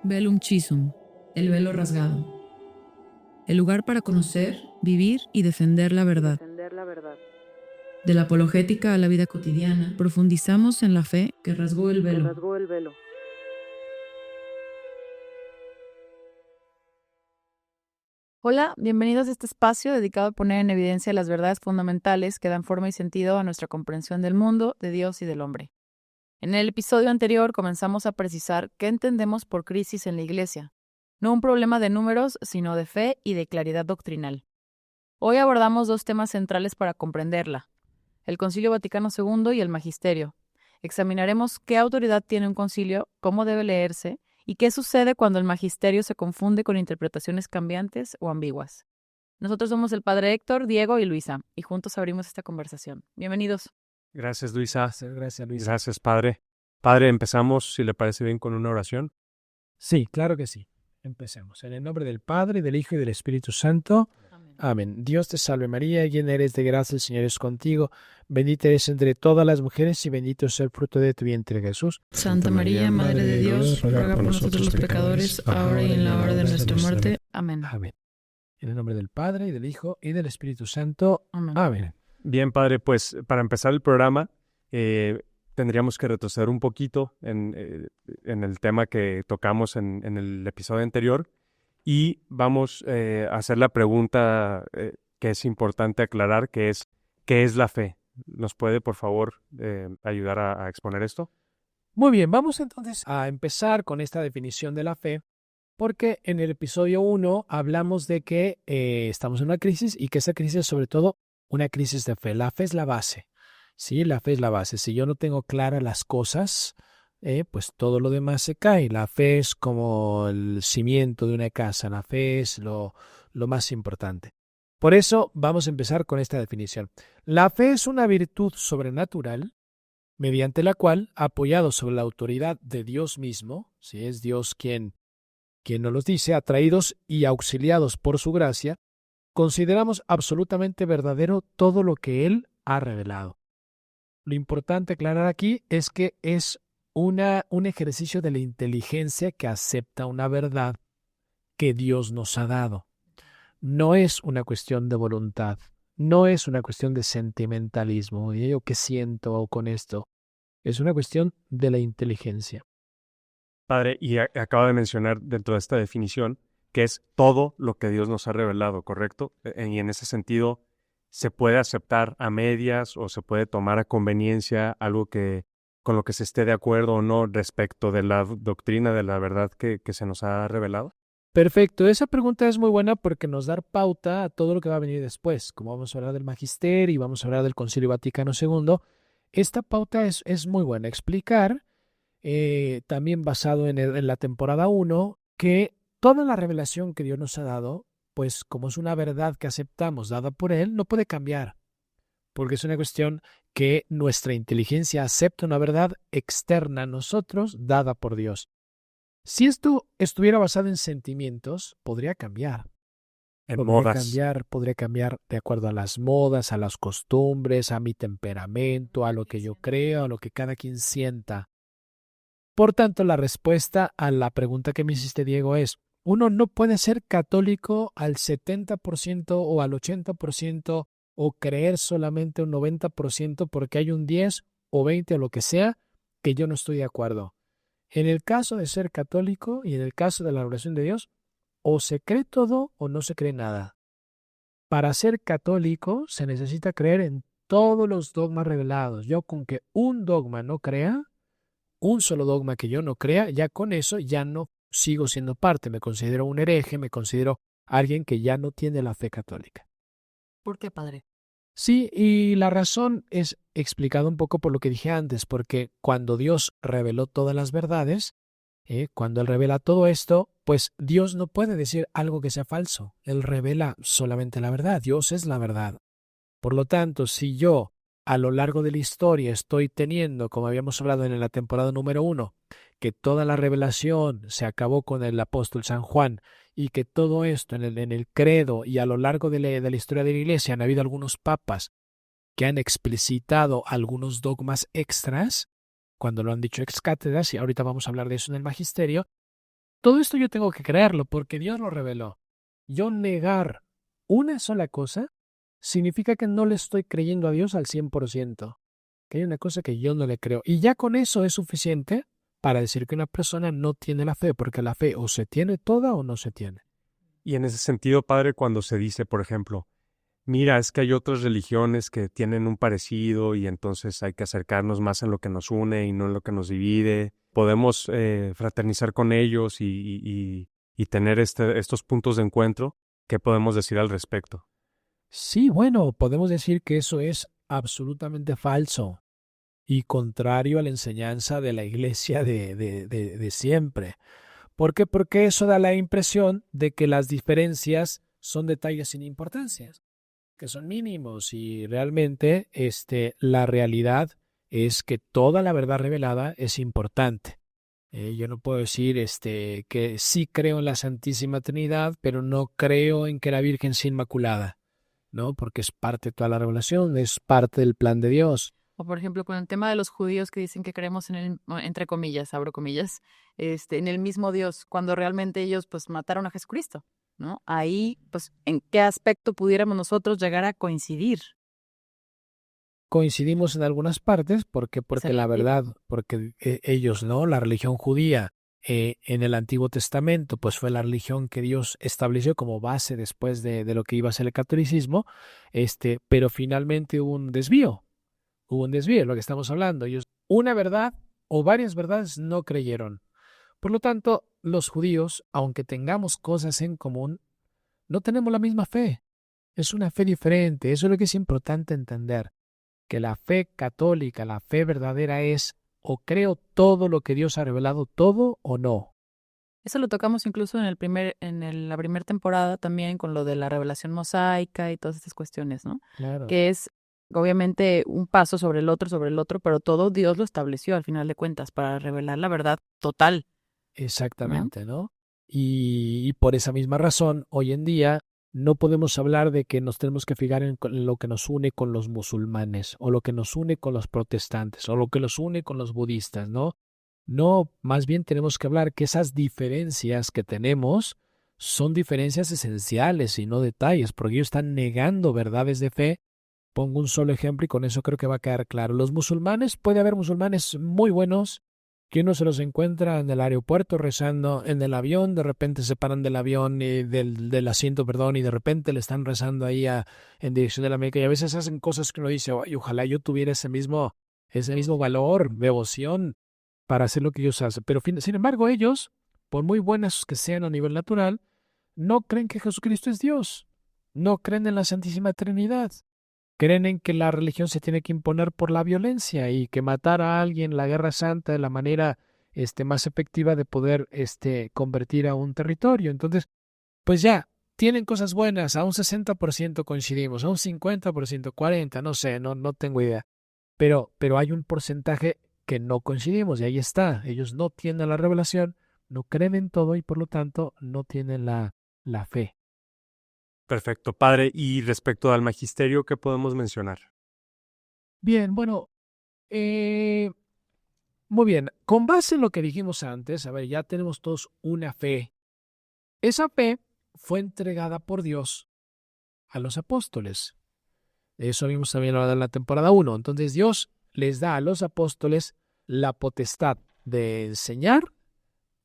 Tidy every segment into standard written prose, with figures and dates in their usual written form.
Velum Chisum, el velo rasgado. El lugar para conocer, vivir y defender la verdad. De la apologética a la vida cotidiana, profundizamos en la fe que rasgó el velo. Hola, bienvenidos a este espacio dedicado a poner en evidencia las verdades fundamentales que dan forma y sentido a nuestra comprensión del mundo, de Dios y del hombre. En el episodio anterior comenzamos a precisar qué entendemos por crisis en la Iglesia, no un problema de números, sino de fe y de claridad doctrinal. Hoy abordamos dos temas centrales para comprenderla: el Concilio Vaticano II y el Magisterio. Examinaremos qué autoridad tiene un concilio, cómo debe leerse y qué sucede cuando el magisterio se confunde con interpretaciones cambiantes o ambiguas. Nosotros somos el padre Héctor, Diego y Luisa, y juntos abrimos esta conversación. Bienvenidos. Gracias, Luisa. Gracias, Luis. Gracias, Padre. Padre, empezamos, si le parece bien, con una oración. Sí, claro que sí. Empecemos. En el nombre del Padre, del Hijo y del Espíritu Santo. Amén. Amén. Dios te salve María, llena eres de gracia, el Señor es contigo. Bendita eres entre todas las mujeres y bendito es el fruto de tu vientre, Jesús. Santa María, Madre de Dios, ruega por nosotros los pecadores, ahora y en la hora de nuestra muerte. Amén. Amén. En el nombre del Padre, y del Hijo y del Espíritu Santo. Amén. Amén. Bien, Padre, pues para empezar el programa, tendríamos que retroceder un poquito en el tema que tocamos en el episodio anterior y vamos a hacer la pregunta que es importante aclarar, que es, ¿qué es la fe? ¿Nos puede, por favor, ayudar a exponer esto? Muy bien, vamos entonces a empezar con esta definición de la fe, porque en el episodio 1 hablamos de que estamos en una crisis y que esa crisis es sobre todo una crisis de fe. La fe es la base, ¿sí? La fe es la base. Si yo no tengo claras las cosas, pues todo lo demás se cae. La fe es como el cimiento de una casa, la fe es lo más importante. Por eso vamos a empezar con esta definición. La fe es una virtud sobrenatural mediante la cual, apoyado sobre la autoridad de Dios mismo, si es Dios quien nos los dice, atraídos y auxiliados por su gracia, consideramos absolutamente verdadero todo lo que Él ha revelado. Lo importante aclarar aquí es que es un ejercicio de la inteligencia que acepta una verdad que Dios nos ha dado. No es una cuestión de voluntad, no es una cuestión de sentimentalismo, y yo qué siento con esto. Es una cuestión de la inteligencia. Padre, y acaba de mencionar dentro de esta definición que es todo lo que Dios nos ha revelado, ¿correcto? Y en ese sentido, ¿se puede aceptar a medias o se puede tomar a conveniencia algo que con lo que se esté de acuerdo o no respecto de la doctrina, de la verdad que se nos ha revelado? Perfecto, esa pregunta es muy buena porque nos da pauta a todo lo que va a venir después. Como vamos a hablar del Magisterio y vamos a hablar del Concilio Vaticano II, esta pauta es muy buena. Explicar, también basado en la temporada 1, que toda la revelación que Dios nos ha dado, pues como es una verdad que aceptamos dada por Él, no puede cambiar, porque es una cuestión que nuestra inteligencia acepta una verdad externa a nosotros dada por Dios. Si esto estuviera basado en sentimientos, podría cambiar. Podría cambiar de acuerdo a las modas, a las costumbres, a mi temperamento, a lo que yo creo, a lo que cada quien sienta. Por tanto, la respuesta a la pregunta que me hiciste, Diego, es: uno no puede ser católico al 70% o al 80% o creer solamente un 90% porque hay un 10 o 20 o lo que sea que yo no estoy de acuerdo. En el caso de ser católico y en el caso de la oración de Dios, o se cree todo o no se cree nada. Para ser católico se necesita creer en todos los dogmas revelados. Yo con que un dogma no crea, un solo dogma que yo no crea, ya con eso ya no sigo siendo parte. Me considero un hereje, me considero alguien que ya no tiene la fe católica. ¿Por qué, padre? Sí, y la razón es explicada un poco por lo que dije antes, porque cuando Dios reveló todas las verdades, cuando Él revela todo esto, pues Dios no puede decir algo que sea falso. Él revela solamente la verdad. Dios es la verdad. Por lo tanto, si yo a lo largo de la historia estoy teniendo, como habíamos hablado en la temporada número 1, que toda la revelación se acabó con el apóstol San Juan y que todo esto en el credo y a lo largo de la historia de la Iglesia han habido algunos papas que han explicitado algunos dogmas extras, cuando lo han dicho ex cátedras, y ahorita vamos a hablar de eso en el Magisterio, Todo esto yo tengo que creerlo porque Dios lo reveló. Yo negar una sola cosa significa que no le estoy creyendo a Dios al 100%, que hay una cosa que yo no le creo. Y ya con eso es suficiente para decir que una persona no tiene la fe, porque la fe o se tiene toda o no se tiene. Y en ese sentido, padre, cuando se dice, por ejemplo, mira, es que hay otras religiones que tienen un parecido y entonces hay que acercarnos más en lo que nos une y no en lo que nos divide. Podemos fraternizar con ellos y tener estos puntos de encuentro. ¿Qué podemos decir al respecto? Sí, bueno, podemos decir que eso es absolutamente falso y contrario a la enseñanza de la iglesia de siempre. ¿Por qué? Porque eso da la impresión de que las diferencias son detalles sin importancia, que son mínimos y realmente la realidad es que toda la verdad revelada es importante. Yo no puedo decir que sí creo en la Santísima Trinidad, pero no creo en que la Virgen sea Inmaculada, ¿no? Porque es parte de toda la revelación, es parte del plan de Dios. O por ejemplo, con el tema de los judíos que dicen que creemos en el, entre comillas, abro comillas, en el mismo Dios, cuando realmente ellos pues mataron a Jesucristo, ¿no? Ahí, pues, ¿en qué aspecto pudiéramos nosotros llegar a coincidir? Coincidimos en algunas partes porque la verdad, porque ellos, ¿no? La religión judía en el Antiguo Testamento, pues fue la religión que Dios estableció como base después de lo que iba a ser el catolicismo, pero finalmente hubo un desvío, lo que estamos hablando. Ellos, una verdad o varias verdades no creyeron. Por lo tanto, los judíos, aunque tengamos cosas en común, no tenemos la misma fe. Es una fe diferente. Eso es lo que es importante entender. Que la fe católica, la fe verdadera es o creo todo lo que Dios ha revelado, todo o no. Eso lo tocamos incluso en la primera temporada también con lo de la revelación mosaica y todas estas cuestiones, ¿no? Claro. Que es obviamente un paso sobre el otro, pero todo Dios lo estableció al final de cuentas para revelar la verdad total. Exactamente, ¿no? Y por esa misma razón, hoy en día no podemos hablar de que nos tenemos que fijar en lo que nos une con los musulmanes, o lo que nos une con los protestantes, o lo que nos une con los budistas, ¿no? No, más bien tenemos que hablar que esas diferencias que tenemos son diferencias esenciales y no detalles, porque ellos están negando verdades de fe. Pongo un solo ejemplo y con eso creo que va a quedar claro. Los musulmanes, puede haber musulmanes muy buenos que uno se los encuentra en el aeropuerto rezando, en el avión, de repente se paran del avión, del asiento, perdón, y de repente le están rezando ahí en dirección de la Meca, y a veces hacen cosas que uno dice, "Ay, ojalá yo tuviera ese mismo valor, devoción para hacer lo que ellos hacen". Pero sin embargo ellos, por muy buenas que sean a nivel natural, no creen que Jesucristo es Dios, no creen en la Santísima Trinidad. Creen en que la religión se tiene que imponer por la violencia y que matar a alguien, la guerra santa, es la manera más efectiva de poder convertir a un territorio. Entonces, pues ya, tienen cosas buenas, a un 60% coincidimos, a un 50%, 40%, no sé, no tengo idea. Pero hay un porcentaje que no coincidimos y ahí está. Ellos no tienen la revelación, no creen en todo y por lo tanto no tienen la fe. Perfecto, padre. Y respecto al magisterio, ¿qué podemos mencionar? Bien, bueno, muy bien. Con base en lo que dijimos antes, a ver, ya tenemos todos una fe. Esa fe fue entregada por Dios a los apóstoles. Eso vimos también en la temporada 1. Entonces Dios les da a los apóstoles la potestad de enseñar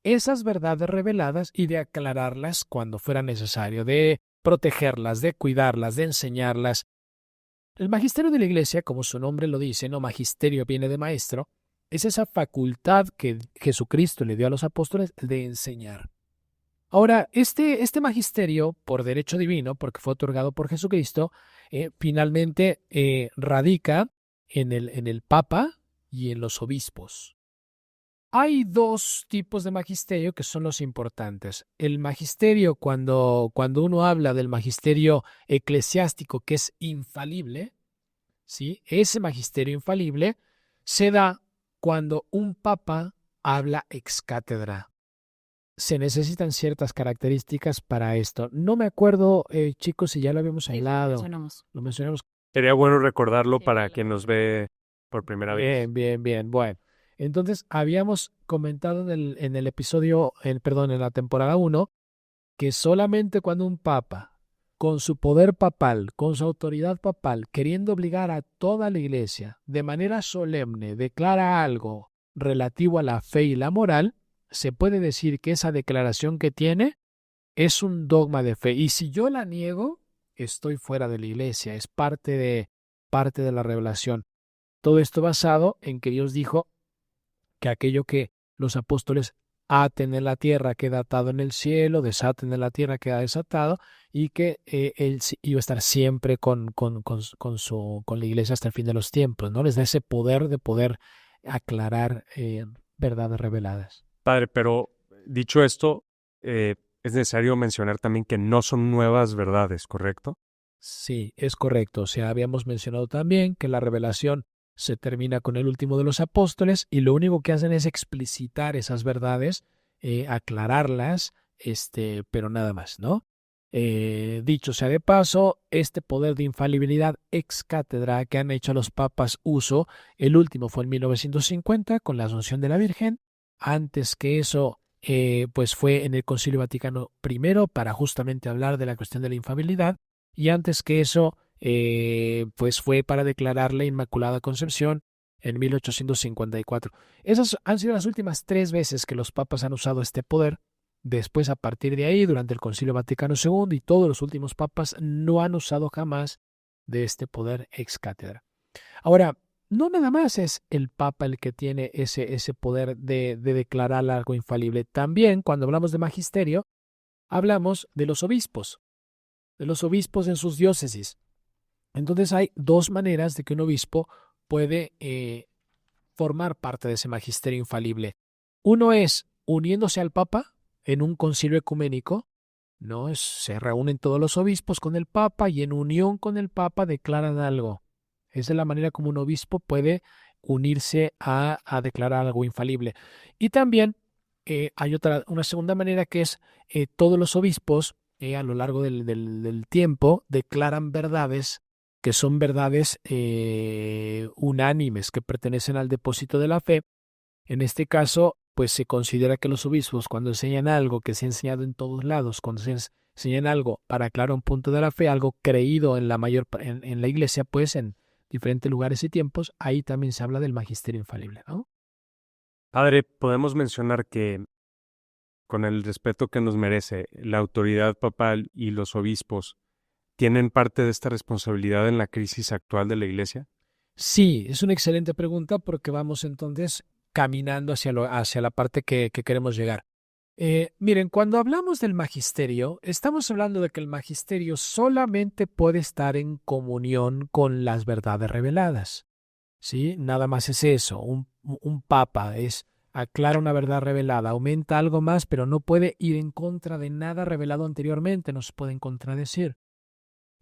esas verdades reveladas y de aclararlas cuando fuera necesario, de protegerlas, de cuidarlas, de enseñarlas. El magisterio de la Iglesia, como su nombre lo dice, no magisterio viene de maestro, es esa facultad que Jesucristo le dio a los apóstoles de enseñar. Ahora, este magisterio, por derecho divino, porque fue otorgado por Jesucristo, finalmente radica en el Papa y en los obispos. Hay dos tipos de magisterio que son los importantes. El magisterio, cuando uno habla del magisterio eclesiástico que es infalible, ¿sí? Ese magisterio infalible se da cuando un papa habla ex cátedra. Se necesitan ciertas características para esto. No me acuerdo, chicos, si ya lo habíamos hablado. Lo mencionamos. Sería bueno recordarlo para quien nos ve por primera vez. Bien. Bueno, Entonces, habíamos comentado en el episodio, en la temporada 1, que solamente cuando un papa, con su poder papal, con su autoridad papal, queriendo obligar a toda la iglesia, de manera solemne, declara algo relativo a la fe y la moral, se puede decir que esa declaración que tiene es un dogma de fe. Y si yo la niego, estoy fuera de la iglesia, es parte de la revelación. Todo esto basado en que Dios dijo que aquello que los apóstoles aten en la tierra queda atado en el cielo, desaten en la tierra queda desatado, y que Él iba a estar siempre con la iglesia hasta el fin de los tiempos, ¿no? Les da ese poder de poder aclarar verdades reveladas. Padre, pero dicho esto, es necesario mencionar también que no son nuevas verdades, ¿correcto? Sí, es correcto. O sea, habíamos mencionado también que la revelación se termina con el último de los apóstoles y lo único que hacen es explicitar esas verdades, aclararlas, pero nada más, ¿no? Dicho sea de paso, este poder de infalibilidad ex cátedra que han hecho los papas uso, el último fue en 1950 con la Asunción de la Virgen. Antes que eso, pues fue en el Concilio Vaticano I para justamente hablar de la cuestión de la infalibilidad, y antes que eso, pues fue para declarar la Inmaculada Concepción en 1854. Esas han sido las últimas 3 veces que los papas han usado este poder. Después, a partir de ahí, durante el Concilio Vaticano II y todos los últimos papas no han usado jamás de este poder ex cátedra. Ahora, no nada más es el papa el que tiene ese poder de declarar algo infalible. También, cuando hablamos de magisterio, hablamos de los obispos en sus diócesis. Entonces hay 2 maneras de que un obispo puede formar parte de ese magisterio infalible. Uno es uniéndose al Papa en un concilio ecuménico, ¿no? Se reúnen todos los obispos con el Papa y en unión con el Papa declaran algo. Esa es la manera como un obispo puede unirse a declarar algo infalible. Y también hay una segunda manera que es todos los obispos a lo largo del tiempo declaran verdades que son verdades unánimes, que pertenecen al depósito de la fe. En este caso, pues se considera que los obispos, cuando enseñan algo que se ha enseñado en todos lados, cuando se enseñan algo para aclarar un punto de la fe, algo creído en la iglesia, pues en diferentes lugares y tiempos, ahí también se habla del magisterio infalible, ¿no? Padre, podemos mencionar que, con el respeto que nos merece, la autoridad papal y los obispos tienen parte de esta responsabilidad en la crisis actual de la Iglesia. Sí, es una excelente pregunta porque vamos entonces caminando hacia la parte que queremos llegar. Miren, cuando hablamos del magisterio, estamos hablando de que el magisterio solamente puede estar en comunión con las verdades reveladas. ¿Sí? Nada más es eso. Un papa aclara una verdad revelada, aumenta algo más, pero no puede ir en contra de nada revelado anteriormente, no se pueden contradecir.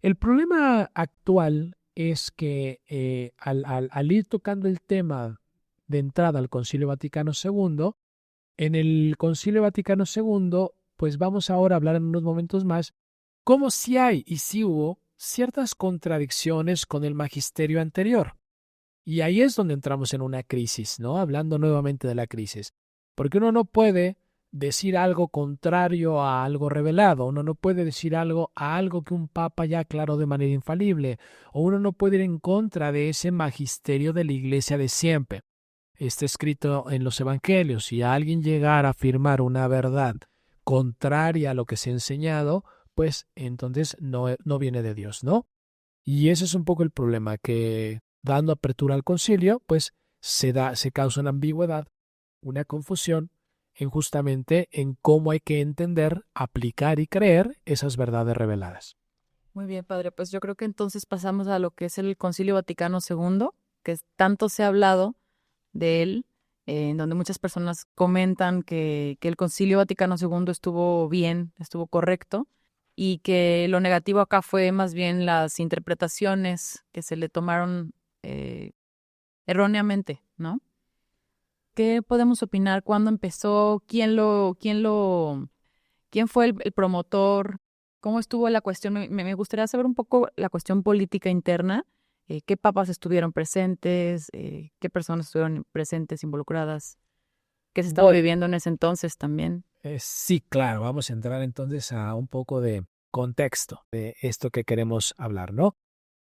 El problema actual es que al ir tocando el tema de entrada al Concilio Vaticano II, en el Concilio Vaticano II, pues vamos ahora a hablar en unos momentos más, cómo si hay y si hubo ciertas contradicciones con el magisterio anterior. Y ahí es donde entramos en una crisis, ¿no? Hablando nuevamente de la crisis. Porque uno no puede decir algo contrario a algo revelado, uno no puede decir algo a algo que un papa ya aclaró de manera infalible, o uno no puede ir en contra de ese magisterio de la iglesia de siempre. Está escrito en los evangelios, si alguien llegara a afirmar una verdad contraria a lo que se ha enseñado, pues entonces no viene de Dios, ¿no? Y ese es un poco el problema, que dando apertura al concilio, pues se causa una ambigüedad, una confusión justamente en cómo hay que entender, aplicar y creer esas verdades reveladas. Muy bien, padre. Pues yo creo que entonces pasamos a lo que es el Concilio Vaticano II, que tanto se ha hablado de él, en donde muchas personas comentan que el Concilio Vaticano II estuvo bien, estuvo correcto, y que lo negativo acá fue más bien las interpretaciones que se le tomaron erróneamente, ¿no? ¿Qué podemos opinar? ¿Cuándo empezó? ¿Quién fue el promotor? ¿Cómo estuvo la cuestión? Me gustaría saber un poco la cuestión política interna qué papas estuvieron presentes, qué personas estuvieron presentes, involucradas, qué se estaba viviendo en ese entonces también. Sí, claro, vamos a entrar entonces a un poco de contexto de esto que queremos hablar, ¿no?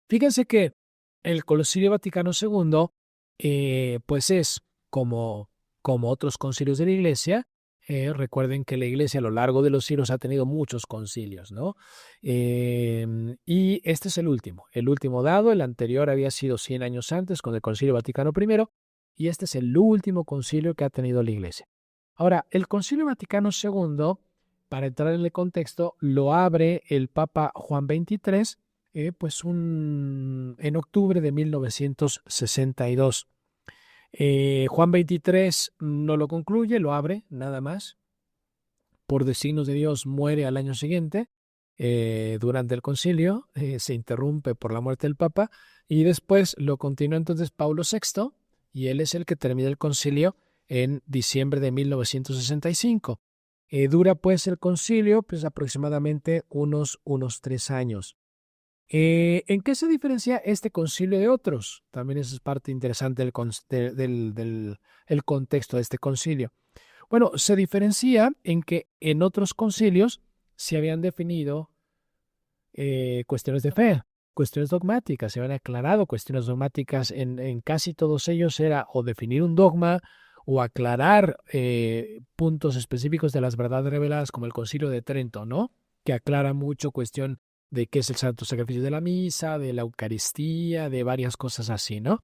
Fíjense que el Concilio Vaticano II, pues es como otros concilios de la Iglesia. Recuerden que la Iglesia a lo largo de los siglos ha tenido muchos concilios, ¿no? Y este es el último dado. El anterior había sido 100 años antes con el Concilio Vaticano I, y este es el último concilio que ha tenido la Iglesia. Ahora, el Concilio Vaticano II, para entrar en el contexto, lo abre el Papa Juan XXIII, en octubre de 1962. Juan XXIII no lo concluye, lo abre nada más. Por designios de Dios muere al año siguiente. Durante el concilio se interrumpe por la muerte del Papa, y después lo continúa entonces Pablo VI, y él es el que termina el concilio en diciembre de 1965. Dura pues el concilio pues aproximadamente unos 3 años. ¿En qué se diferencia este concilio de otros? También esa es parte interesante del contexto de este concilio. Bueno, se diferencia en que en otros concilios se habían definido cuestiones de fe, cuestiones dogmáticas, se habían aclarado cuestiones dogmáticas. En casi todos ellos era o definir un dogma o aclarar puntos específicos de las verdades reveladas, como el Concilio de Trento, ¿no? Que aclara mucho cuestión de qué es el santo sacrificio de la misa, de la Eucaristía, de varias cosas así, ¿no?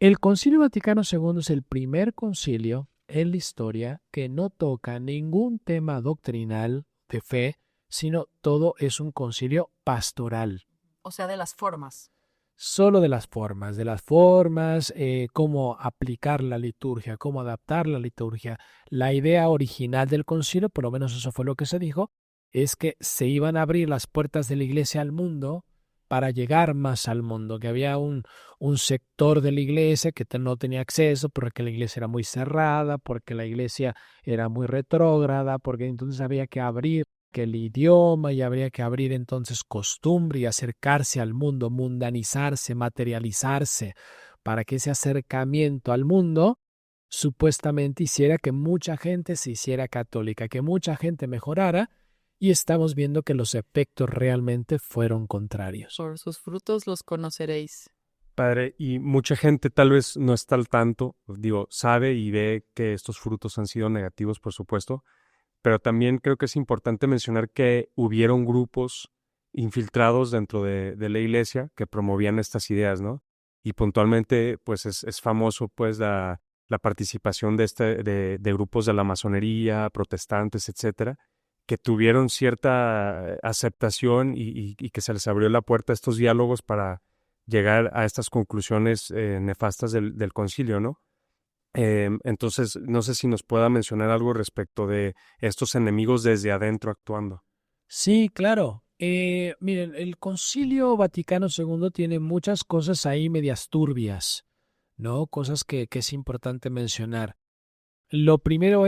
El Concilio Vaticano II es el primer concilio en la historia que no toca ningún tema doctrinal de fe, sino todo es un concilio pastoral. O sea, de las formas. Solo de las formas, cómo aplicar la liturgia, cómo adaptar la liturgia. La idea original del concilio, por lo menos eso fue lo que se dijo, es que se iban a abrir las puertas de la Iglesia al mundo para llegar más al mundo, que había un sector de la Iglesia que no tenía acceso porque la Iglesia era muy cerrada, porque la Iglesia era muy retrógrada, porque entonces había que abrir que el idioma, y habría que abrir entonces costumbre y acercarse al mundo, mundanizarse, materializarse, para que ese acercamiento al mundo supuestamente hiciera que mucha gente se hiciera católica, que mucha gente mejorara, y estamos viendo que los efectos realmente fueron contrarios. Por sus frutos los conoceréis. Padre, y mucha gente tal vez no está al tanto, sabe y ve que estos frutos han sido negativos, por supuesto, pero también creo que es importante mencionar que hubieron grupos infiltrados dentro de la iglesia que promovían estas ideas, ¿no? Y puntualmente, pues es famoso, pues, la participación de grupos de la masonería, protestantes, etcétera, que tuvieron cierta aceptación y que se les abrió la puerta a estos diálogos para llegar a estas conclusiones nefastas del concilio, ¿no? Entonces, no sé si nos pueda mencionar algo respecto de estos enemigos desde adentro actuando. Sí, claro. Miren, el Concilio Vaticano II tiene muchas cosas ahí medias turbias, ¿no? Cosas que es importante mencionar. Lo primero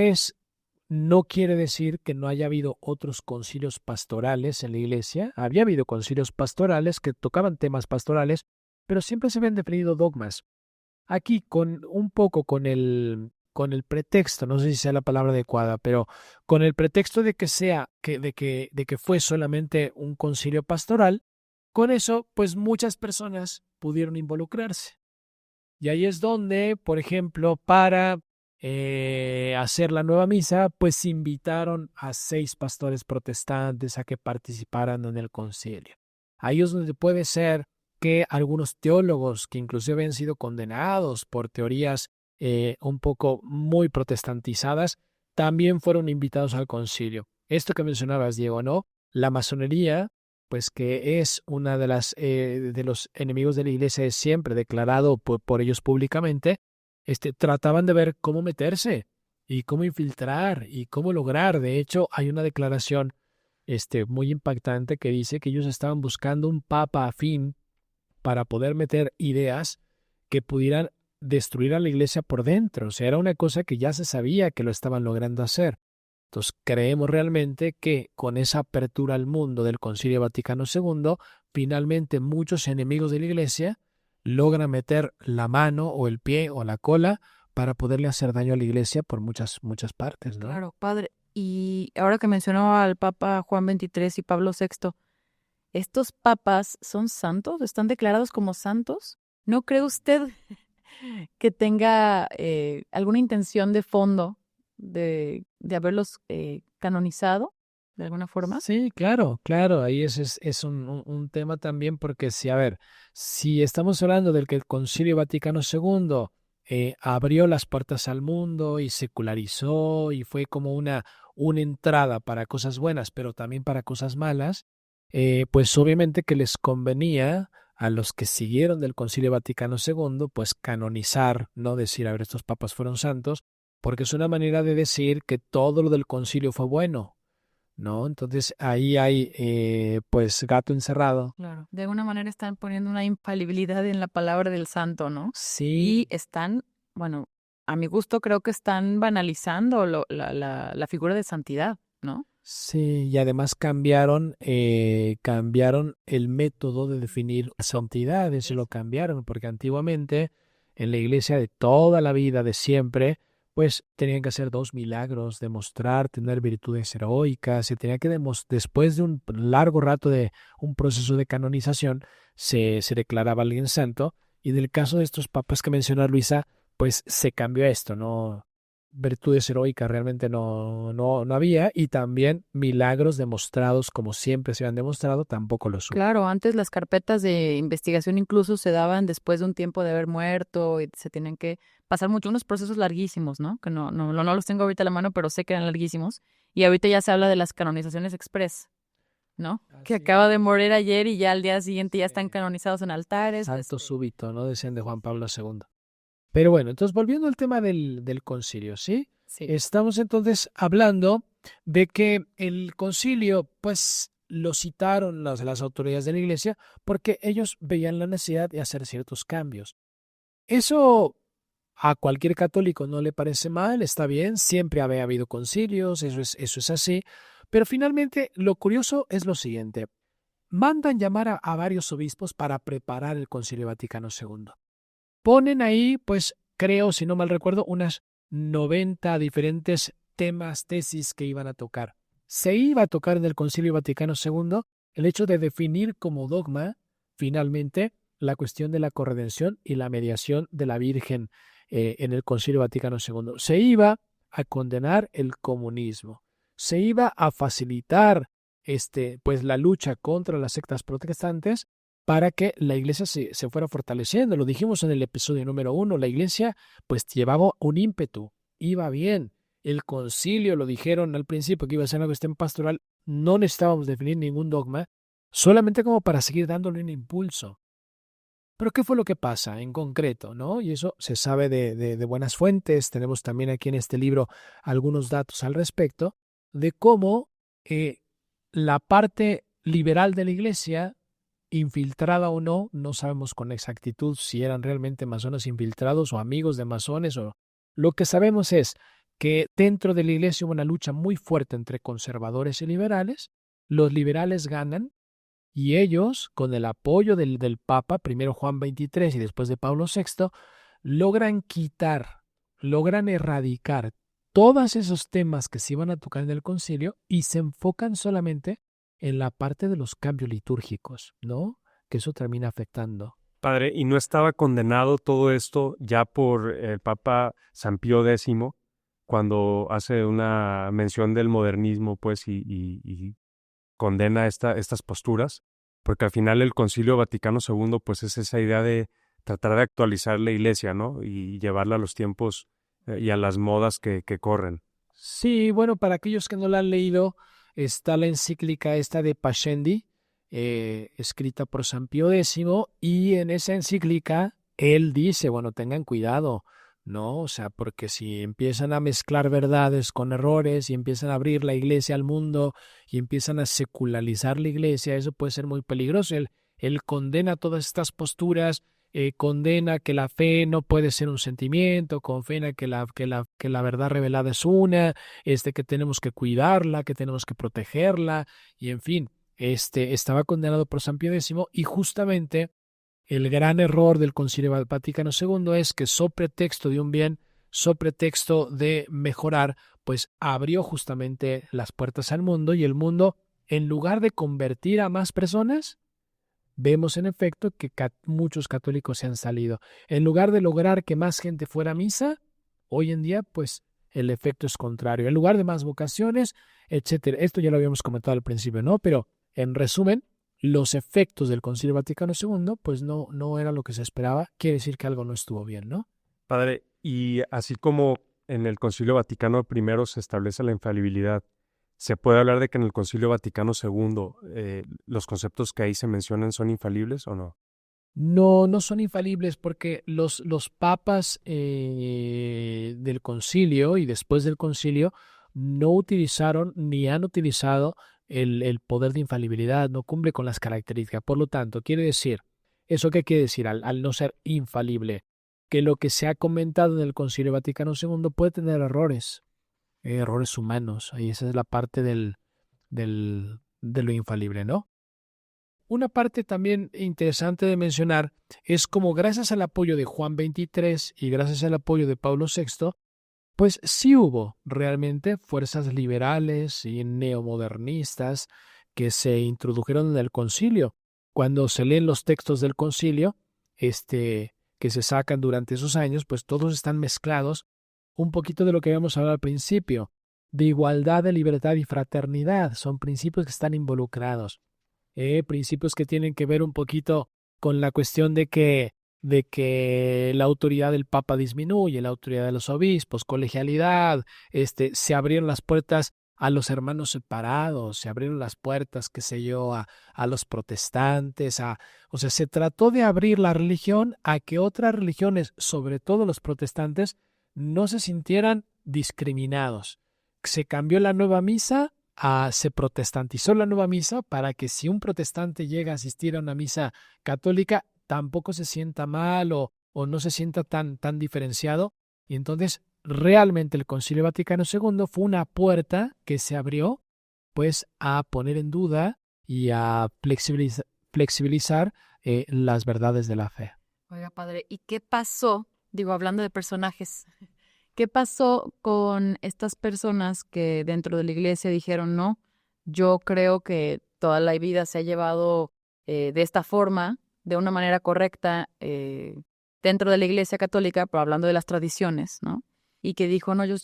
no quiere decir que no haya habido otros concilios pastorales en la Iglesia. Había habido concilios pastorales que tocaban temas pastorales, pero siempre se habían definido dogmas. Aquí con el pretexto, no sé si sea la palabra adecuada, pero con el pretexto de que fue solamente un concilio pastoral, con eso, pues muchas personas pudieron involucrarse. Y ahí es donde, por ejemplo, para hacer la nueva misa, pues invitaron a 6 pastores protestantes a que participaran en el concilio. Ahí es donde puede ser que algunos teólogos que inclusive habían sido condenados por teorías un poco muy protestantizadas, también fueron invitados al concilio. Esto que mencionabas, Diego, ¿no? La masonería, pues que es una de los enemigos de la Iglesia, es siempre declarado por ellos públicamente, trataban de ver cómo meterse y cómo infiltrar y cómo lograr. De hecho, hay una declaración muy impactante que dice que ellos estaban buscando un papa afín para poder meter ideas que pudieran destruir a la Iglesia por dentro. O sea, era una cosa que ya se sabía que lo estaban logrando hacer. Entonces, creemos realmente que con esa apertura al mundo del Concilio Vaticano II, finalmente muchos enemigos de la Iglesia logra meter la mano o el pie o la cola para poderle hacer daño a la iglesia por muchas partes, ¿no? Claro, padre. Y ahora que mencionó al Papa Juan XXIII y Pablo VI, ¿estos papas son santos? ¿Están declarados como santos? ¿No cree usted que tenga alguna intención de fondo de haberlos canonizado de alguna forma? Sí, claro, claro, ahí es un tema también porque si, a ver, si estamos hablando del que el Concilio Vaticano II abrió las puertas al mundo y secularizó y fue como una entrada para cosas buenas, pero también para cosas malas, pues obviamente que les convenía a los que siguieron del Concilio Vaticano II, pues canonizar, no decir, a ver, estos papas fueron santos, porque es una manera de decir que todo lo del concilio fue bueno, ¿no? Entonces ahí hay pues gato encerrado. Claro. De alguna manera están poniendo una infalibilidad en la palabra del santo, ¿no? Sí, Y están, bueno, a mi gusto creo que están banalizando la figura de santidad, ¿no? sí, y además cambiaron el método de definir santidad, eso lo cambiaron, porque antiguamente en la iglesia de toda la vida, de siempre, pues tenían que hacer 2 milagros, demostrar, tener virtudes heroicas, se tenía que después de un largo rato de un proceso de canonización, se declaraba alguien santo, y del caso de estos papas que menciona Luisa, pues se cambió esto, ¿no? Virtudes heroicas realmente no había, y también milagros demostrados como siempre se han demostrado tampoco los hubo. Claro, antes las carpetas de investigación incluso se daban después de un tiempo de haber muerto y se tenían que pasar unos procesos larguísimos, ¿no? Que no los tengo ahorita a la mano, pero sé que eran larguísimos. Y ahorita ya se habla de las canonizaciones express, ¿no? Que Así acaba de es. morir ayer y ya al día siguiente ya están Sí. canonizados en altares. Santo súbito, ¿no? Decían de Juan Pablo II. Pero bueno, entonces volviendo al tema del concilio, ¿sí? Sí. Estamos entonces hablando de que el concilio, pues lo citaron las autoridades de la iglesia porque ellos veían la necesidad de hacer ciertos cambios. Eso a cualquier católico no le parece mal, está bien, siempre había habido concilios, eso es así, pero finalmente lo curioso es lo siguiente. Mandan llamar a varios obispos para preparar el Concilio Vaticano II. Ponen ahí, pues creo, si no mal recuerdo, unas 90 diferentes temas, tesis que iban a tocar. Se iba a tocar en el Concilio Vaticano II el hecho de definir como dogma, finalmente, la cuestión de la corredención y la mediación de la Virgen en el Concilio Vaticano II. Se iba a condenar el comunismo. Se iba a facilitar pues la lucha contra las sectas protestantes para que la iglesia se fuera fortaleciendo. Lo dijimos en el episodio número 1, la iglesia pues llevaba un ímpetu, iba bien. El concilio, lo dijeron al principio que iba a ser una cuestión pastoral, no necesitábamos definir ningún dogma, solamente como para seguir dándole un impulso. Pero ¿qué fue lo que pasa en concreto, no? Y eso se sabe de buenas fuentes, tenemos también aquí en este libro algunos datos al respecto, de cómo la parte liberal de la iglesia, infiltrada o no, no sabemos con exactitud si eran realmente masones infiltrados o amigos de masones, o lo que sabemos es que dentro de la iglesia hubo una lucha muy fuerte entre conservadores y liberales. Los liberales ganan y ellos, con el apoyo del Papa, primero Juan XXIII y después de Pablo VI, logran logran erradicar todos esos temas que se iban a tocar en el concilio y se enfocan solamente en la parte de los cambios litúrgicos, ¿no? Que eso termina afectando. Padre, ¿y no estaba condenado todo esto ya por el Papa San Pío X cuando hace una mención del modernismo, pues, y condena estas posturas? Porque al final el Concilio Vaticano II, pues, es esa idea de tratar de actualizar la iglesia, ¿no? Y llevarla a los tiempos y a las modas que corren. Sí, bueno, para aquellos que no la han leído, está la encíclica esta de Pascendi, escrita por San Pío X, y en esa encíclica él dice, bueno, tengan cuidado, ¿no? O sea, porque si empiezan a mezclar verdades con errores y empiezan a abrir la iglesia al mundo y empiezan a secularizar la iglesia, eso puede ser muy peligroso. Él condena todas estas posturas, condena que la fe no puede ser un sentimiento, condena que la verdad revelada es una, que tenemos que cuidarla, que tenemos que protegerla, y en fin, estaba condenado por San Pío X, y justamente El gran error del Concilio Vaticano II es que, so pretexto de un bien, so pretexto de mejorar, pues abrió justamente las puertas al mundo, y el mundo, en lugar de convertir a más personas, vemos en efecto que muchos católicos se han salido. En lugar de lograr que más gente fuera a misa, hoy en día pues el efecto es contrario. En lugar de más vocaciones, etcétera. Esto ya lo habíamos comentado al principio, ¿no? Pero en resumen, los efectos del Concilio Vaticano II pues no era lo que se esperaba. Quiere decir que algo no estuvo bien, ¿no? Padre, y así como en el Concilio Vaticano I se establece la infalibilidad, ¿se puede hablar de que en el Concilio Vaticano II los conceptos que ahí se mencionan son infalibles o no? No son infalibles, porque los papas del concilio y después del concilio no utilizaron ni han utilizado el poder de infalibilidad, no cumple con las características. Por lo tanto, quiere decir, ¿eso qué quiere decir al no ser infalible? Que lo que se ha comentado en el Concilio Vaticano II puede tener errores humanos, y esa es la parte de lo infalible, ¿no? Una parte también interesante de mencionar es como, gracias al apoyo de Juan XXIII y gracias al apoyo de Pablo VI, pues sí hubo realmente fuerzas liberales y neomodernistas que se introdujeron en el concilio. Cuando se leen los textos del concilio, que se sacan durante esos años, pues todos están mezclados, un poquito de lo que habíamos hablado al principio, de igualdad, de libertad y fraternidad. Son principios que están involucrados. Principios que tienen que ver un poquito con la cuestión de que la autoridad del Papa disminuye, la autoridad de los obispos, colegialidad, se abrieron las puertas a los hermanos separados, se abrieron las puertas, qué sé yo, a los protestantes, o sea, se trató de abrir la religión a que otras religiones, sobre todo los protestantes, no se sintieran discriminados. Se cambió la nueva misa, se protestantizó la nueva misa para que si un protestante llega a asistir a una misa católica, tampoco se sienta mal o no se sienta tan diferenciado. Y entonces realmente el Concilio Vaticano II fue una puerta que se abrió pues a poner en duda y a flexibilizar las verdades de la fe. Oiga, padre, ¿y qué pasó? Digo, hablando de personajes, ¿qué pasó con estas personas que dentro de la iglesia dijeron, no, yo creo que toda la vida se ha llevado de esta forma, de una manera correcta, dentro de la iglesia católica, pero hablando de las tradiciones, ¿no? Y que dijo, no, yo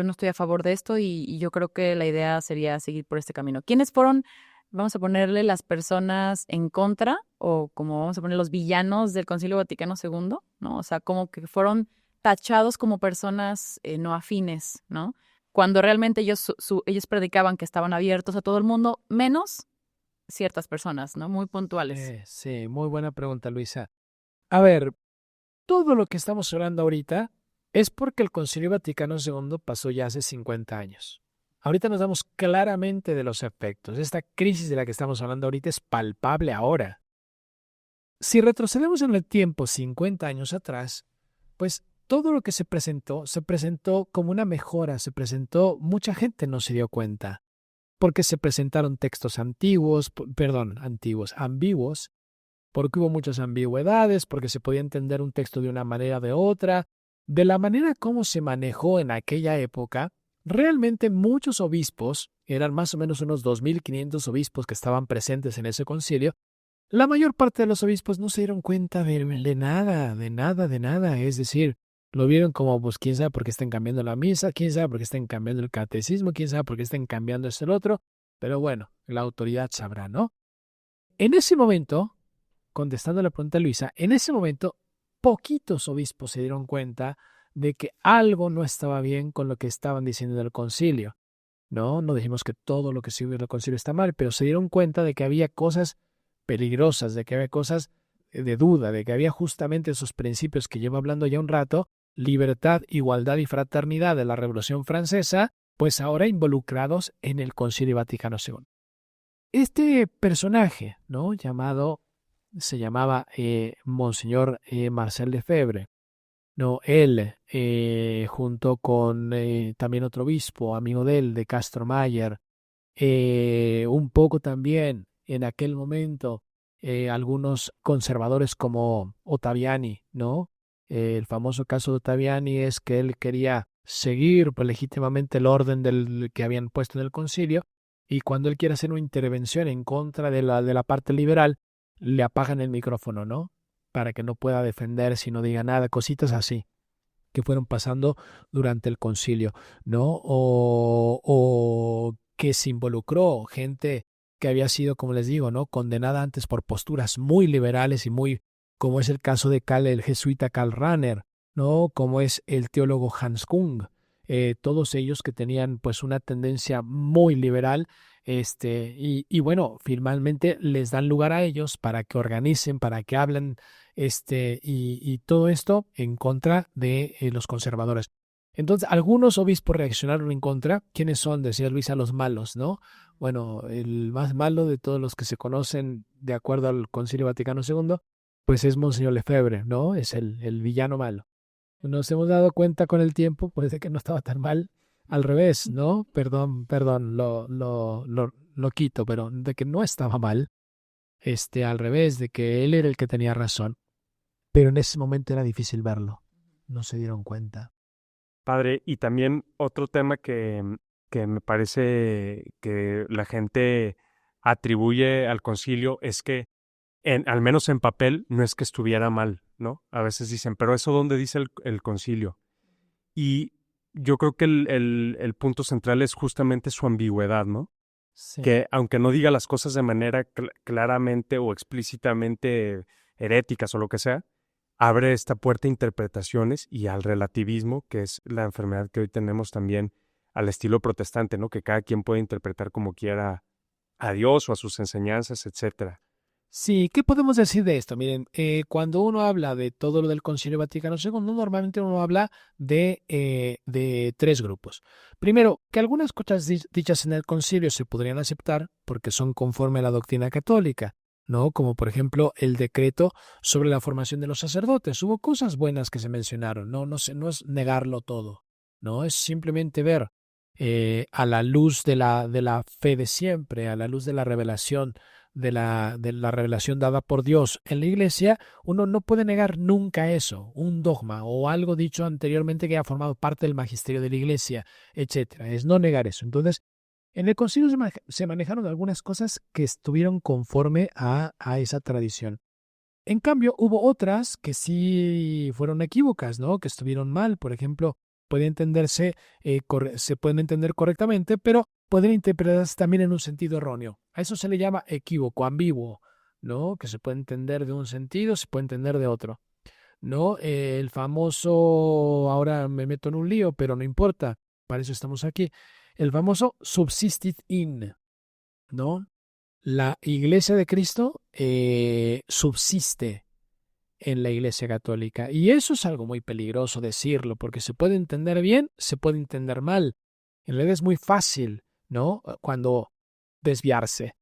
no estoy a favor de esto y yo creo que la idea sería seguir por este camino. ¿Quiénes fueron, vamos a ponerle, las personas en contra, o como vamos a poner los villanos del Concilio Vaticano II, ¿no? O sea, como que fueron tachados como personas no afines, ¿no? Cuando realmente ellos predicaban que estaban abiertos a todo el mundo, menos ciertas personas, ¿no? Muy puntuales. Sí, muy buena pregunta, Luisa. A ver, todo lo que estamos hablando ahorita es porque el Concilio Vaticano II pasó ya hace 50 años. Ahorita nos damos claramente de los efectos. Esta crisis de la que estamos hablando ahorita es palpable ahora. Si retrocedemos en el tiempo 50 años atrás, pues todo lo que se presentó como una mejora, mucha gente no se dio cuenta, porque se presentaron textos ambiguos, porque hubo muchas ambigüedades, porque se podía entender un texto de una manera o de otra. De la manera como se manejó en aquella época, realmente muchos obispos, eran más o menos unos 2.500 obispos que estaban presentes en ese concilio, la mayor parte de los obispos no se dieron cuenta de nada. Es decir, lo vieron como, pues, quién sabe por qué están cambiando la misa, quién sabe por qué están cambiando el catecismo, quién sabe por qué están cambiando esto y el otro, pero bueno, la autoridad sabrá, ¿no? En ese momento, contestando la pregunta de Luisa, en ese momento, poquitos obispos se dieron cuenta de que algo no estaba bien con lo que estaban diciendo del concilio. No dijimos que todo lo que se dice del concilio está mal, pero se dieron cuenta de que había cosas peligrosas, de que había cosas de duda, de que había justamente esos principios que llevo hablando ya un rato, libertad, igualdad y fraternidad de la Revolución Francesa, pues ahora involucrados en el Concilio Vaticano II. Este personaje, ¿no? Se llamaba Monseñor Marcel Lefebvre. No, él, junto con también otro obispo, amigo de él, de Castro Mayer, un poco también en aquel momento algunos conservadores como Ottaviani, ¿no? El famoso caso de Ottaviani es que él quería seguir pues, legítimamente el orden que habían puesto en el concilio, y cuando él quiere hacer una intervención en contra de la parte liberal, le apagan el micrófono, ¿no? Para que no pueda defenderse y no diga nada, cositas así que fueron pasando durante el concilio, ¿no? O que se involucró gente que había sido, como les digo, ¿no? Condenada antes por posturas muy liberales y muy, como es el caso de el jesuita Karl Rahner, ¿no? Como es el teólogo Hans Kung, todos ellos que tenían pues una tendencia muy liberal, y bueno, finalmente les dan lugar a ellos para que organicen, para que hablen, y todo esto en contra de los conservadores. Entonces, algunos obispos reaccionaron en contra. ¿Quiénes son? Decía Luisa, los malos, ¿no? Bueno, el más malo de todos los que se conocen de acuerdo al Concilio Vaticano II, pues es Monseñor Lefebvre, ¿no? Es el villano malo. Nos hemos dado cuenta con el tiempo, pues, de que no estaba tan mal. Al revés, ¿no? Perdón, lo quito, pero de que no estaba mal. Al revés, de que él era el que tenía razón. Pero en ese momento era difícil verlo. No se dieron cuenta. Padre, y también otro tema que me parece que la gente atribuye al concilio es que, al menos en papel, no es que estuviera mal, ¿no? A veces dicen, pero ¿eso dónde dice el concilio? Y yo creo que el punto central es justamente su ambigüedad, ¿no? Sí. Que aunque no diga las cosas de manera claramente o explícitamente heréticas o lo que sea, abre esta puerta a interpretaciones y al relativismo, que es la enfermedad que hoy tenemos también al estilo protestante, ¿no? Que cada quien puede interpretar como quiera a Dios o a sus enseñanzas, etcétera. Sí, ¿qué podemos decir de esto? Miren, cuando uno habla de todo lo del Concilio Vaticano II, normalmente uno habla de tres grupos. Primero, que algunas cosas dichas en el concilio se podrían aceptar porque son conforme a la doctrina católica, ¿no? Como por ejemplo el decreto sobre la formación de los sacerdotes. Hubo cosas buenas que se mencionaron, no es negarlo todo, ¿no? Es simplemente ver a la luz de la fe de siempre, a la luz de la revelación de la revelación dada por Dios en la Iglesia, uno no puede negar nunca eso, un dogma o algo dicho anteriormente que haya formado parte del magisterio de la Iglesia, etcétera. Es no negar eso. Entonces, en el concilio se manejaron algunas cosas que estuvieron conforme a esa tradición. En cambio, hubo otras que sí fueron equívocas, ¿no? Que estuvieron mal. Por ejemplo, se pueden entender correctamente, pero pueden interpretarse también en un sentido erróneo. A eso se le llama equívoco, ambiguo, ¿no? Que se puede entender de un sentido, se puede entender de otro, ¿no? El famoso, ahora me meto en un lío, pero no importa, para eso estamos aquí, el famoso subsistit in, ¿no? La Iglesia de Cristo subsiste en la Iglesia Católica. Y eso es algo muy peligroso decirlo, porque se puede entender bien, se puede entender mal. En realidad es muy fácil, ¿no? Cuando desviarse.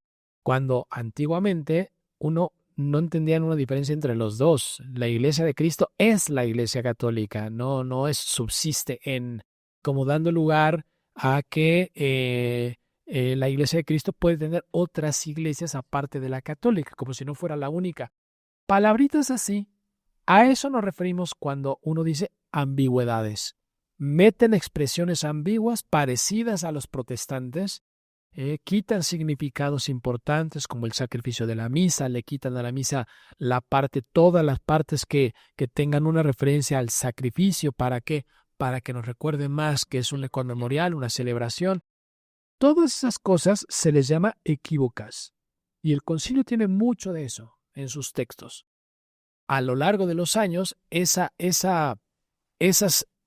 Cuando antiguamente uno no entendía una diferencia entre los dos. La Iglesia de Cristo es la Iglesia Católica, no es subsiste en, como dando lugar a que la Iglesia de Cristo puede tener otras iglesias aparte de la católica, como si no fuera la única. Palabritas así, a eso nos referimos cuando uno dice ambigüedades. Meten expresiones ambiguas parecidas a los protestantes, quitan significados importantes como el sacrificio de la misa, le quitan a la misa todas las partes que tengan una referencia al sacrificio. ¿Para qué? Para que nos recuerden más que es un conmemorial, una celebración. Todas esas cosas se les llama equívocas. Y el concilio tiene mucho de eso en sus textos. A lo largo de los años, esas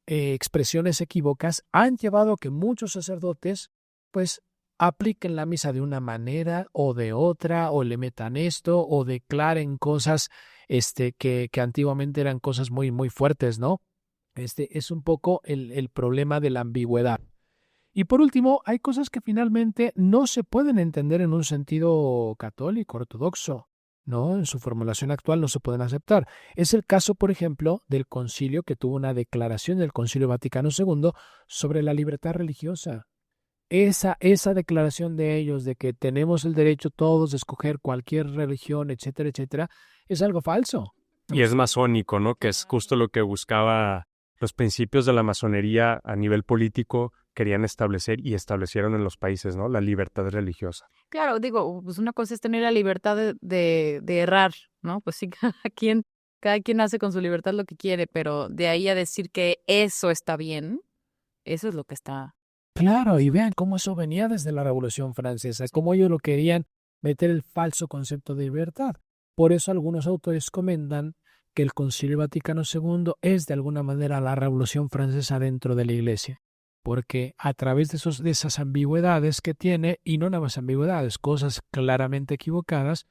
expresiones equívocas han llevado a que muchos sacerdotes pues apliquen la misa de una manera o de otra, o le metan esto, o declaren cosas que antiguamente eran cosas muy, muy fuertes, ¿no? Es un poco el problema de la ambigüedad. Y por último, hay cosas que finalmente no se pueden entender en un sentido católico, ortodoxo, ¿no? En su formulación actual no se pueden aceptar. Es el caso, por ejemplo, del concilio que tuvo una declaración del Concilio Vaticano II sobre la libertad religiosa. esa declaración de ellos de que tenemos el derecho todos de escoger cualquier religión, etcétera, etcétera, es algo falso. Y es masónico, ¿no? Que es justo lo que buscaba los principios de la masonería a nivel político, querían establecer y establecieron en los países, ¿no? La libertad religiosa. Claro, digo, pues una cosa es tener la libertad de errar, ¿no? Pues sí, cada quien hace con su libertad lo que quiere, pero de ahí a decir que eso está bien, eso es lo que está. Claro, y vean cómo eso venía desde la Revolución Francesa, cómo ellos lo querían meter el falso concepto de libertad. Por eso algunos autores comentan que el Concilio Vaticano II es de alguna manera la Revolución Francesa dentro de la Iglesia, porque a través de esas ambigüedades que tiene, y no nada más ambigüedades, cosas claramente equivocadas,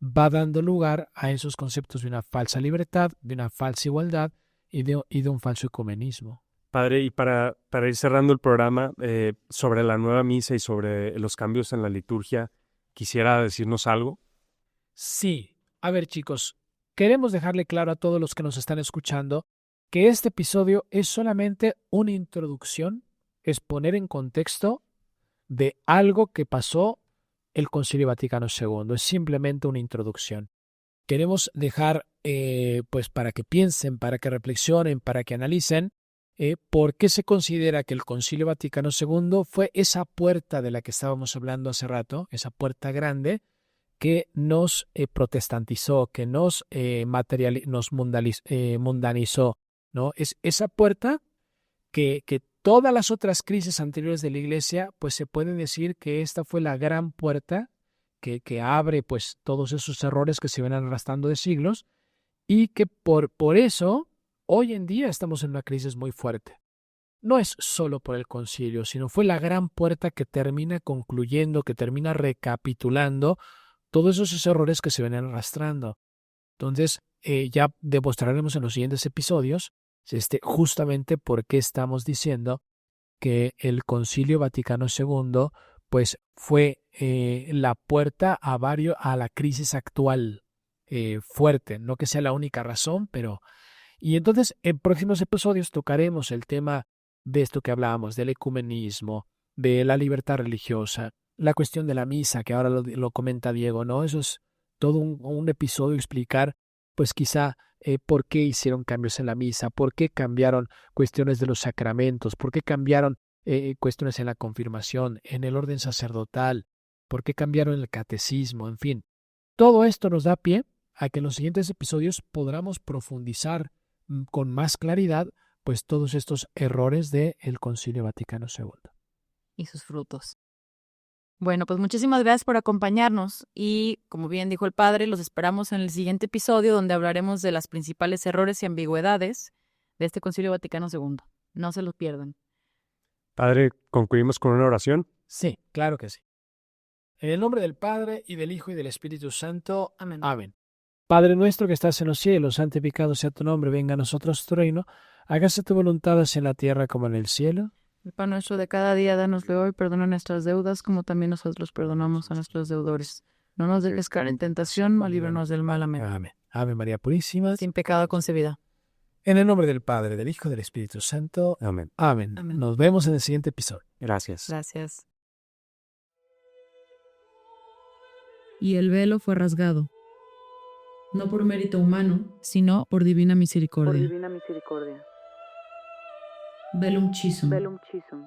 va dando lugar a esos conceptos de una falsa libertad, de una falsa igualdad y de un falso ecumenismo. Padre, y para ir cerrando el programa, sobre la nueva misa y sobre los cambios en la liturgia, ¿quisiera decirnos algo? Sí. A ver, chicos, queremos dejarle claro a todos los que nos están escuchando que este episodio es solamente una introducción, es poner en contexto de algo que pasó el Concilio Vaticano II. Es simplemente una introducción. Queremos dejar, pues, para que piensen, para que reflexionen, para que analicen, por qué se considera que el Concilio Vaticano II fue esa puerta de la que estábamos hablando hace rato, esa puerta grande que nos protestantizó, que nos mundanizó, ¿no? Es esa puerta que todas las otras crisis anteriores de la Iglesia, pues se puede decir que esta fue la gran puerta que abre pues todos esos errores que se vienen arrastrando de siglos y que por eso hoy en día estamos en una crisis muy fuerte. No es solo por el concilio, sino fue la gran puerta que termina concluyendo, que termina recapitulando todos esos errores que se vienen arrastrando. Entonces, ya demostraremos en los siguientes episodios justamente por qué estamos diciendo que el Concilio Vaticano II pues fue la puerta a la crisis actual fuerte. No que sea la única razón, pero... Y entonces en próximos episodios tocaremos el tema de esto que hablábamos, del ecumenismo, de la libertad religiosa, la cuestión de la misa, que ahora lo comenta Diego, ¿no? Eso es todo un episodio explicar, pues quizá por qué hicieron cambios en la misa, por qué cambiaron cuestiones de los sacramentos, por qué cambiaron cuestiones en la confirmación, en el orden sacerdotal, por qué cambiaron el catecismo, en fin. Todo esto nos da pie a que en los siguientes episodios podamos profundizar con más claridad pues todos estos errores del Concilio Vaticano II. Y sus frutos. Bueno, pues muchísimas gracias por acompañarnos y, como bien dijo el padre, los esperamos en el siguiente episodio donde hablaremos de las principales errores y ambigüedades de este Concilio Vaticano II. No se los pierdan. Padre, ¿concluimos con una oración? Sí, claro que sí. En el nombre del Padre, y del Hijo, y del Espíritu Santo. Amén. Amén. Padre nuestro que estás en los cielos, santificado sea tu nombre, venga a nosotros tu reino, hágase tu voluntad así en la tierra como en el cielo. El pan nuestro de cada día, dánoslo hoy, perdona nuestras deudas, como también nosotros perdonamos a nuestros deudores. No nos dejes caer en tentación, mas líbranos del mal. Amén. Amén. Ave María Purísima. Sin pecado concebida. En el nombre del Padre, del Hijo y del Espíritu Santo. Amén. Amén. Amén. Nos vemos en el siguiente episodio. Gracias. Gracias. Y el velo fue rasgado, no por mérito humano, sino por divina misericordia. Por divina misericordia. Velum Chisum. Velum Chisum.